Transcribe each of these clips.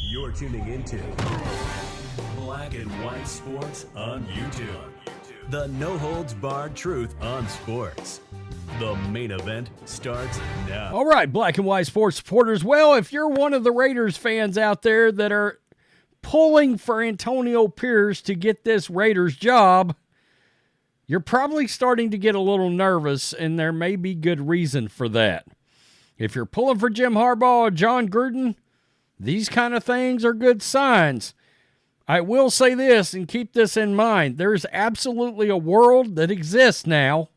You're tuning into Black and White Sports on YouTube. The no-holds-barred truth on sports. The main event starts now. All right, Black and White Sports supporters. Well, if you're one of the Raiders fans out there that are pulling for Antonio Pierce to get this Raiders job, you're probably starting to get a little nervous, and there may be good reason for that. If you're pulling for Jim Harbaugh or Jon Gruden, these kind of things are good signs. I will say this, and keep this in mind. There's absolutely a world that exists now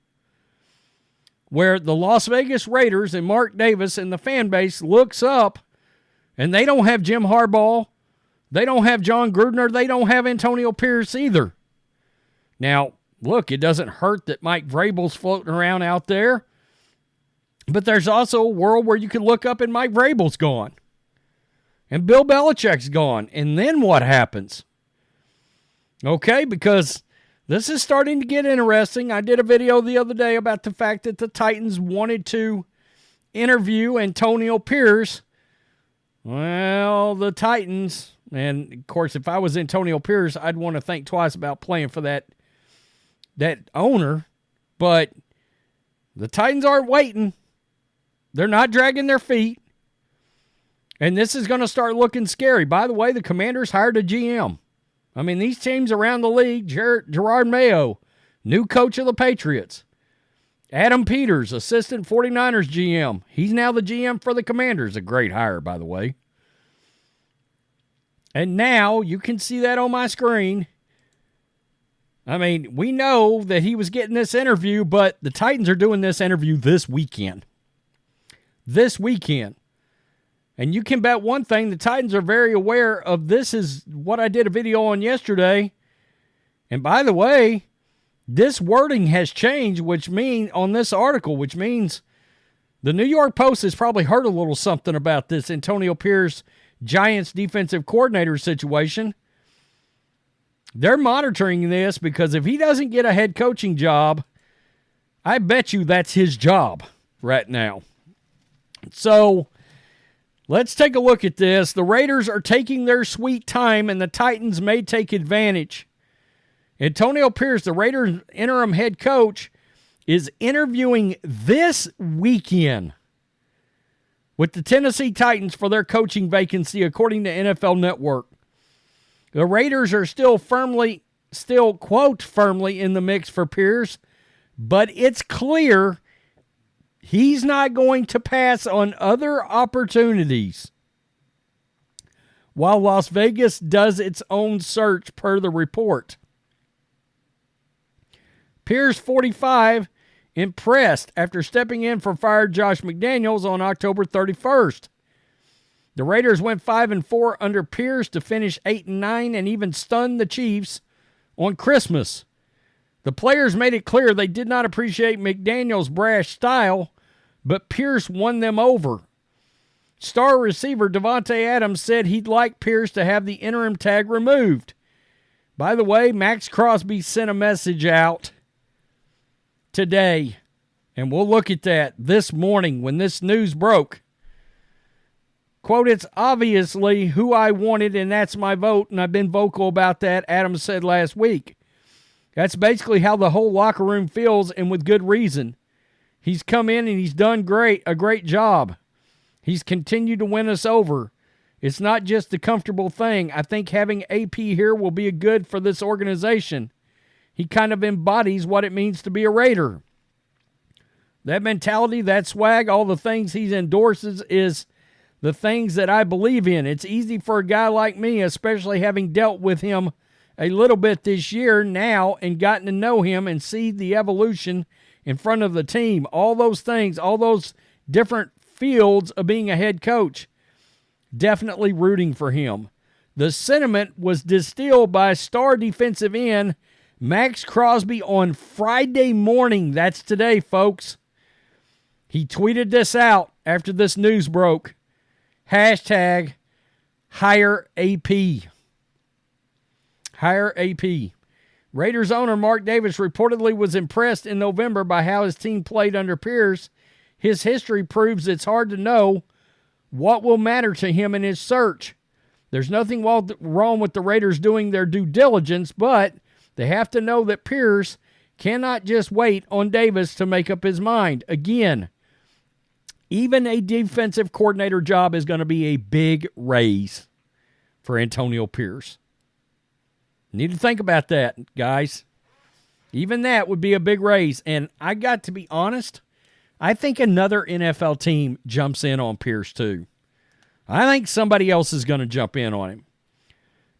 where the Las Vegas Raiders and Mark Davis and the fan base looks up, and they don't have Jim Harbaugh, they don't have Jon Gruden, or they don't have Antonio Pierce either. Now, look, it doesn't hurt that Mike Vrabel's floating around out there, but there's also a world where you can look up and Mike Vrabel's gone. And Bill Belichick's gone. And then what happens? Okay, because this is starting to get interesting. I did a video the other day about the fact that the Titans wanted to interview Antonio Pierce. Well, the Titans, and of course, if I was Antonio Pierce, I'd want to think twice about playing for that owner. But the Titans aren't waiting. They're not dragging their feet. And this is going to start looking scary. By the way, the Commanders hired a GM. I mean, these teams around the league, Gerard Mayo, new coach of the Patriots. Adam Peters, assistant 49ers GM. He's now the GM for the Commanders. A great hire, by the way. And now, you can see that on my screen. I mean, we know that he was getting this interview, but the Titans are doing this interview this weekend. This weekend. And you can bet one thing, the Titans are very aware of this is what I did a video on yesterday. And by the way, this wording has changed, on this article, which means the New York Post has probably heard a little something about this Antonio Pierce Giants defensive coordinator situation. They're monitoring this because if he doesn't get a head coaching job, I bet you that's his job right now. So, let's take a look at this. The Raiders are taking their sweet time, and the Titans may take advantage. Antonio Pierce, the Raiders' interim head coach, is interviewing this weekend with the Tennessee Titans for their coaching vacancy, according to NFL Network. The Raiders are still, quote, firmly in the mix for Pierce, but it's clear he's not going to pass on other opportunities while Las Vegas does its own search, per the report. Pierce, 45, impressed after stepping in for fired Josh McDaniels on October 31st. The Raiders went 5-4 under Pierce to finish 8-9 and even stunned the Chiefs on Christmas. The players made it clear they did not appreciate McDaniels' brash style, but Pierce won them over. Star receiver Devontae Adams said he'd like Pierce to have the interim tag removed. By the way, Max Crosby sent a message out today, and we'll look at that this morning when this news broke. Quote, "It's obviously who I wanted, and that's my vote, and I've been vocal about that," Adams said last week. That's basically how the whole locker room feels, and with good reason. He's come in and he's done a great job. He's continued to win us over. It's not just a comfortable thing. I think having AP here will be good for this organization. He kind of embodies what it means to be a Raider. That mentality, that swag, all the things he endorses is the things that I believe in. It's easy for a guy like me, especially having dealt with him a little bit this year now and gotten to know him and see the evolution in front of the team. All those things, all those different fields of being a head coach. Definitely rooting for him. The sentiment was distilled by star defensive end Max Crosby on Friday morning. That's today, folks. He tweeted this out after this news broke. Hashtag hire AP. Hire AP. Raiders owner Mark Davis reportedly was impressed in November by how his team played under Pierce. His history proves it's hard to know what will matter to him in his search. There's nothing wrong with the Raiders doing their due diligence, but they have to know that Pierce cannot just wait on Davis to make up his mind. Again, even a defensive coordinator job is going to be a big raise for Antonio Pierce. Need to think about that, guys. Even that would be a big raise. And I got to be honest, I think another NFL team jumps in on Pierce too. I think somebody else is going to jump in on him.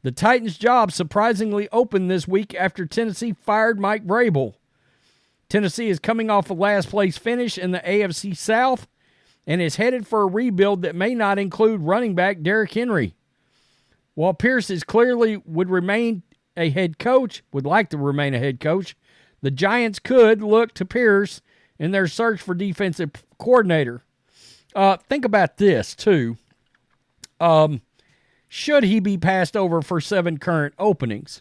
The Titans' job surprisingly opened this week after Tennessee fired Mike Vrabel. Tennessee is coming off a last-place finish in the AFC South and is headed for a rebuild that may not include running back Derrick Henry. While Pierce is clearly would like to remain a head coach, the Giants could look to Pierce in their search for defensive coordinator. Think about this, too. Should he be passed over for 7 current openings?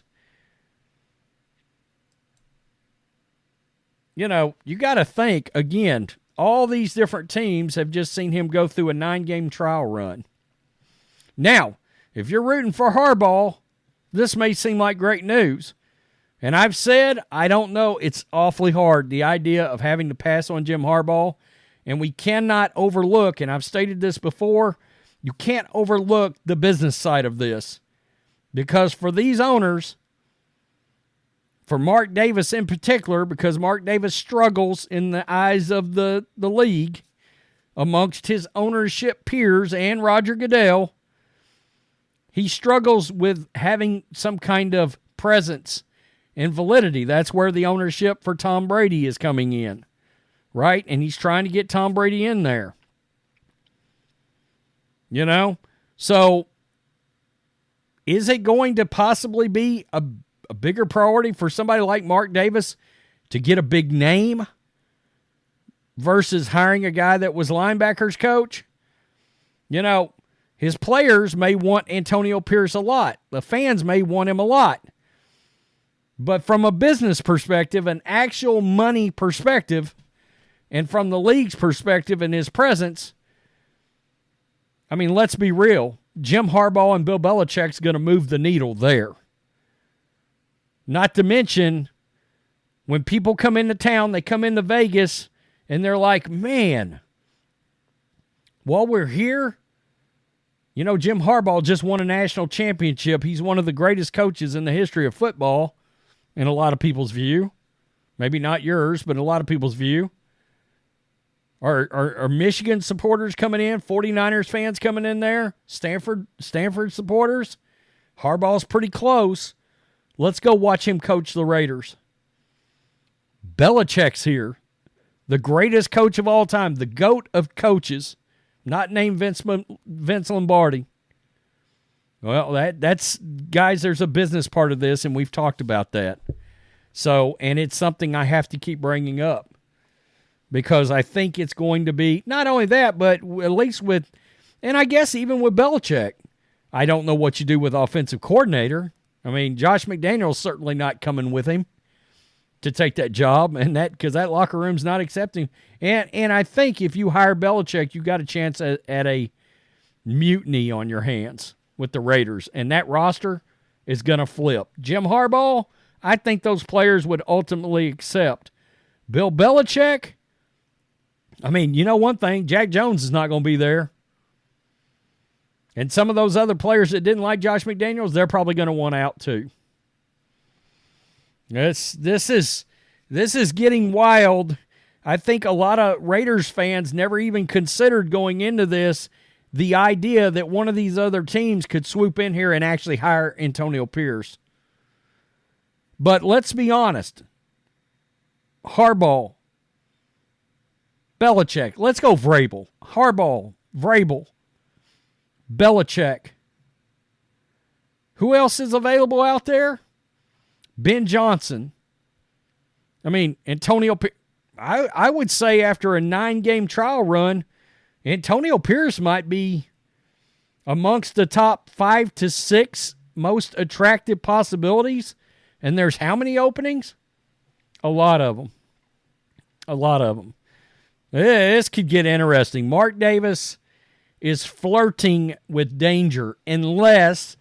You know, you got to think, again, all these different teams have just seen him go through a 9-game trial run. Now, if you're rooting for Harbaugh, this may seem like great news. And I've said, I don't know, it's awfully hard, the idea of having to pass on Jim Harbaugh. And we cannot overlook, and I've stated this before, you can't overlook the business side of this. Because for these owners, for Mark Davis in particular, because Mark Davis struggles in the eyes of the league amongst his ownership peers and Roger Goodell, he struggles with having some kind of presence and validity. That's where the ownership for Tom Brady is coming in, right? And he's trying to get Tom Brady in there. You know? So, is it going to possibly be a bigger priority for somebody like Mark Davis to get a big name versus hiring a guy that was linebackers coach? You know, his players may want Antonio Pierce a lot. The fans may want him a lot. But from a business perspective, an actual money perspective, and from the league's perspective and his presence, I mean, let's be real. Jim Harbaugh and Bill Belichick's going to move the needle there. Not to mention, when people come into town, they come into Vegas, and they're like, man, while we're here, you know, Jim Harbaugh just won a national championship. He's one of the greatest coaches in the history of football, in a lot of people's view. Maybe not yours, but a lot of people's view. Are Michigan supporters coming in? 49ers fans coming in there? Stanford supporters? Harbaugh's pretty close. Let's go watch him coach the Raiders. Belichick's here. The greatest coach of all time. The GOAT of coaches. Not named Vince Lombardi. Well, that's guys, there's a business part of this, and we've talked about that. So, and it's something I have to keep bringing up. Because I think it's going to be, not only that, but at least with, and I guess even with Belichick, I don't know what you do with offensive coordinator. I mean, Josh McDaniel's certainly not coming with him to take that job, and that because that locker room's not accepting. And I think if you hire Belichick, you got a chance at a mutiny on your hands with the Raiders, and that roster is going to flip. Jim Harbaugh, I think those players would ultimately accept. Bill Belichick, I mean, you know one thing, Jack Jones is not going to be there. And some of those other players that didn't like Josh McDaniels, they're probably going to want out too. This is getting wild. I think a lot of Raiders fans never even considered going into this the idea that one of these other teams could swoop in here and actually hire Antonio Pierce. But let's be honest. Harbaugh, Belichick. Let's go Vrabel. Harbaugh, Vrabel, Belichick. Who else is available out there? Ben Johnson. I mean, Antonio Pierce. I would say after a 9-game trial run, Antonio Pierce might be amongst the top 5 to 6 most attractive possibilities. And there's how many openings? A lot of them. A lot of them. This could get interesting. Mark Davis is flirting with danger unless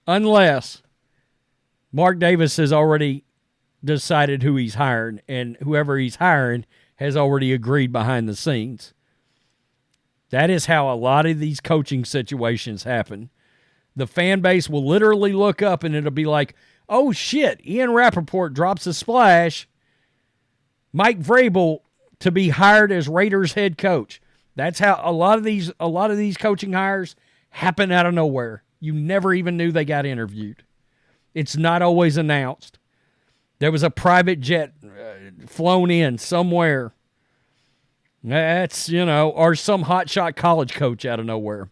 Mark Davis has already decided who he's hiring, and whoever he's hiring has already agreed behind the scenes. That is how a lot of these coaching situations happen. The fan base will literally look up and it'll be like, oh shit, Ian Rappaport drops a splash. Mike Vrabel to be hired as Raiders head coach. That's how a lot of these coaching hires happen out of nowhere. You never even knew they got interviewed. It's not always announced. There was a private jet flown in somewhere. That's, or some hotshot college coach out of nowhere.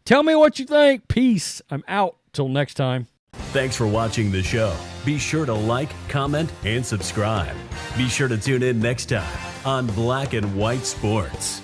Tell me what you think. Peace. I'm out. Till next time. Thanks for watching the show. Be sure to like, comment, and subscribe. Be sure to tune in next time on Black and White Sports.